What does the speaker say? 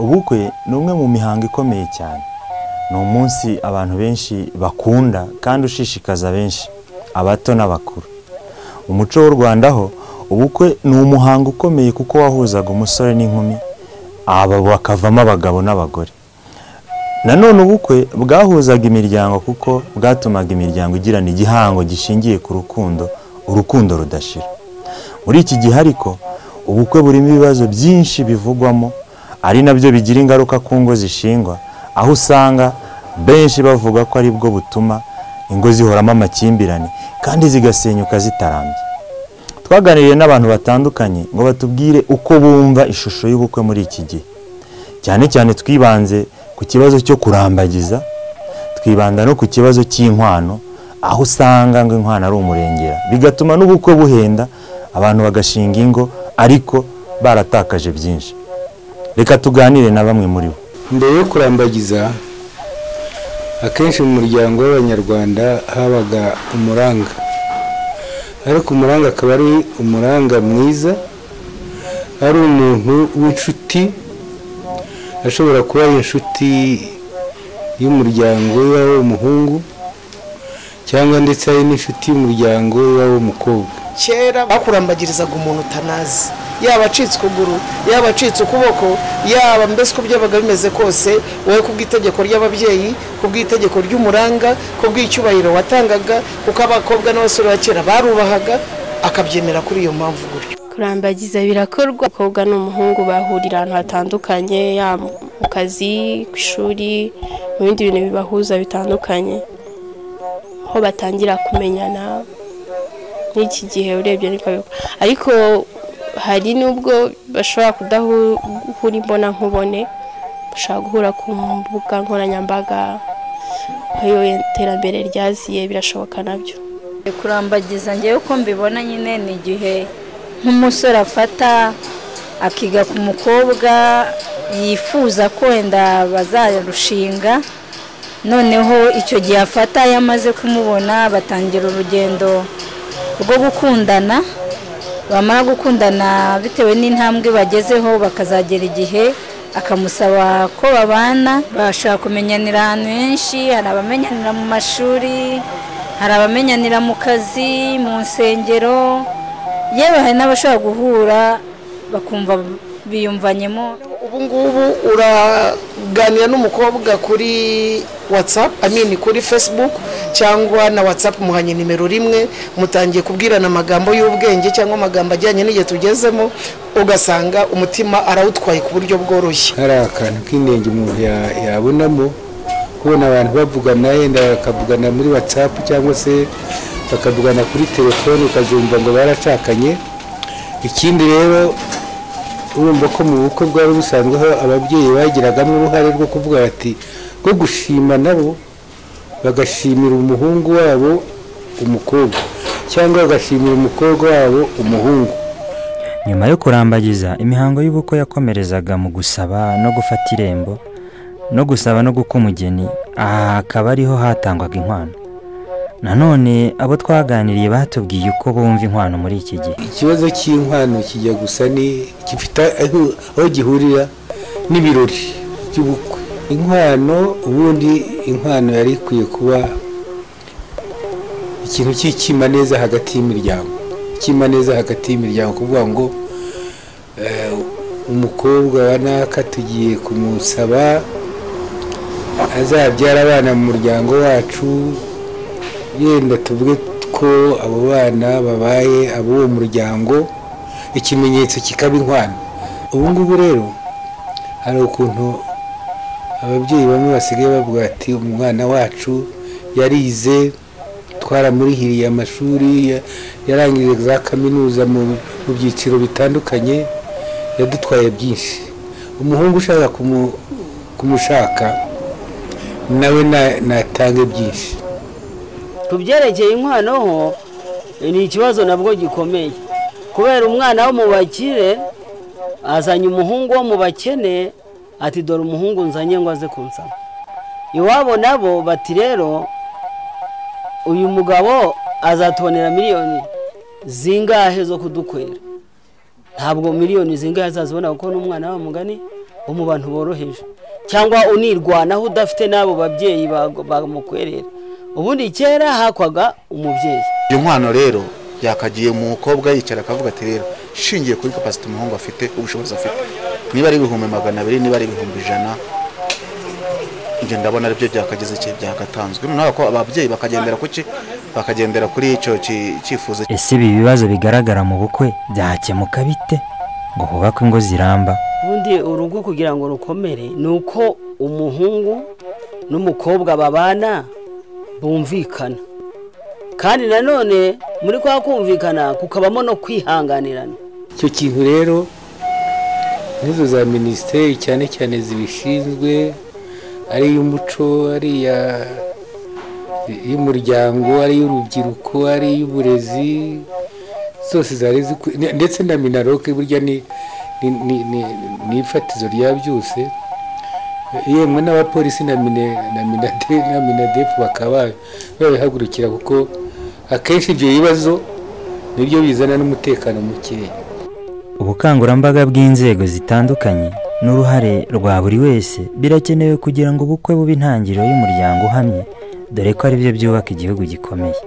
ubukwe ni umwe mu mihango ikomeye cyane. Ni umunsi abantu benshi bakunda kandi ushishikaza benshi, abato n'abakuru. Umuco w'u Rwanda ho ubukwe ni umuhango ukomeye kuko wahuzaga umusore n'inkumi, aba bakavamo abagabo n'abagore. Nanone ubukwe bwahuzaga imiryango kuko bwatumaga imiryango igirana igihango gishingiye ku rukundo, urukundo rudashira. Muri iki gihe ariko ubukwe burimo ibibazo byinshi bivugwamo, ari nabyo bigira ingaruka ku ngo zishingwa, aho usanga benshi bavuga ko ari bwo butuma ingo zihoramo amakimbirane kandi zigasenyuka zitarambye. Twaganiriye n'abantu batandukanye ngo batubwire uko bumva ishusho y'ubukwe muri iki gihe. Cyane cyane twibanze ku kibazo cyo kurambagiza, twibanda no ku kibazo cy'inkwano, aho usanga ngo inkwano ari umurengera, bigatuma n'ubukwe buhenda abantu bagashinga ingo ariko baratakaje byinshi. Reka tuganire na bamwe muri bo. Mbere yo kurambagiza, akenshi mu muryango w'Abanyarwanda habaga umuranga, ariko umuranga akaba ari umuranga mwiza, ari umuntu w'inshuti, ashobora kuba inshuti y'umuryango w'umuhungu cyangwa ndetse ari n'inshuti y'umuryango w'umukobwa. Kera bakurambagirizaga umuntu utanazi, yaba acitse ukuguru, yaba acitse ukuboko, yaba mbese uko byabaga bimeze kose, wowe kubw'itegeko ry'ababyeyi, kubw'itegeko ry'umuranga, kubw'icyubahiro watangaga, kuko abakobwa n'abasore ba kera barubahaga, akabyemera kuri iyo mpamvu gutyo. Kurambagiza birakorwa, abakobwa n'umuhungu bahurira ahantu hatandukanye, ya mu kazi, ku ishuri, mu bindi bintu bibahuza bitandukanye, aho batangira kumenyana. N'iki gihe urebye niko ariko hari nubwo bashobora kudahura imbona nkubone, bashaka guhura ku mbuga nkoranyambaga, aho iterambere ryaziye birashoboka nabyo. Kurambagiza ngewe uko mbibona nyine ni igihe nk'umusore afata akiga ku mukobwa yifuza ko wenda bazarushinga, noneho icyo gihe afata yamaze kumubona batangira urugendo rwo gukundana, bamara gukundana bitewe n'intambwe bagezeho bakazagera igihe akamusaba ko babana. Bashaka kumenyanira ahantu henshi, hari abamenyanira mu mashuri, hari abamenyanira mu kazi, mu nsengero, yewe hari n'abashobora guhura bakumva biyumvanyemo. Ubu ngubu uraganira n'umukobwa kuri WhatsApp, kuri Facebook cyangwa na WhatsApp, muhanye nimero rimwe, mutangiye kubwirana amagambo y'ubwenge cyangwa amagambo ajyanye n'igihe tugezemo, ugasanga umutima arawutwaye ku buryo bworoshye. Hari akantu k'inenge umuntu yabonamo, kubona abantu bavugana, yenda bakavugana muri WhatsApp cyangwa se bakavugana kuri telefone, ukazumva ngo baracakanye. Ikindi rero urumva ko mu bukwe bwari busanzwe aho ababyeyi bagiragamo uruhare rwo kuvuga bati rwo gushima, nabo bagashimira umuhungu wabo umukobwa cyangwa bagashimira umukobwa wabo umuhungu. Nyuma yo kurambagiza, imihango y'ubukwe yakomerezaga mu gusaba no gufata irembo, no gusaba no gukwa umugeni, aha akaba ariho hatangwaga inkwano. Nanone abo twaganiriye batubwiye uko bumva inkwano muri iki gihe. Ikibazo cy'inkwano kijya gusa ni gifite aho gihurira n'ibirori by'ubukwe. Inkwano ubundi inkwano yari ikwiye kuba ikintu cy'ikima neza hagati y'imiryango, ikima neza hagati y'imiryango, kuvuga ngo umukobwa wa naka tugiye kumusaba azabyara abana mu muryango wacu, yenda tuvuge ko abo bana babaye abo muryango, ikimenyetso kikaba inkwano. Ubu ngubu rero hari ukuntu ababyeyi bamwe basigaye bavuga ati umwana wacu yarize, twaramurihiriye amashuri, yarangije za kaminuza mu byiciro bitandukanye, yadutwaye byinshi. Umuhungu ushaka kumushaka nawe natange byinshi. Kubyerekeye inkwano ho ni ikibazo nabwo gikomeye, kubera umwana wo mu bakire azanye umuhungu wo mu bakene, ati dore umuhungu nzanye ngo aze kunsaba. Iwabo nabo bati rero uyu mugabo azatubonera miliyoni zingahe zo kudukwera. Ntabwo miliyoni zingahe azazibona kuko n'umwana wa mugani mu bantu boroheje cyangwa unirwanaho udafite n'abo babyeyi bamukwerera. Ubundi kera hakwaga umubyeyi. Iyo nkwano rero yakagiye mu mukobwa yicara akavuga ati rero shingiye kuri capacity umuhungu afite, ubushobozi afite, niba ari 200,000 niba ari 100,000, ibyo ndabona aribyo byakageze igihe byagatanzwe. Noneho ko ababyeyi bakagendera kuki, bakagendera kuri icyo cyifuzo. Ese ibi bibazo bigaragara mu bukwe byakemuka bite ngo hubakwe ingo ziramba? Ubundi urugo kugira ngo rukomere ni uko umuhungu n'umukobwa babana bumvikana, kandi nanone muri kwa kumvikana kukabamo no kwihanganirana. Icyo kintu rero nizo za minisiteri cyane cyane zibishinzwe, ari iy'umuco, ari iy'umuryango, ari iy'urubyiruko, ari iy'uburezi, zose zari ndetse na minaroke burya ni ifatizo rya byose. Yemwe n'abapolisi na minadefu bakaba babihagurukira, kuko akenshi ibyo bibazo nibyo bizana n'umutekano mukeya. Ubukangurambaga bw'inzego zitandukanye n'uruhare rwa buri wese birakenewe kugira ngo ubukwe bube intangiriro y'umuryango uhamye, dore ko ari byo byubaka igihugu gikomeye.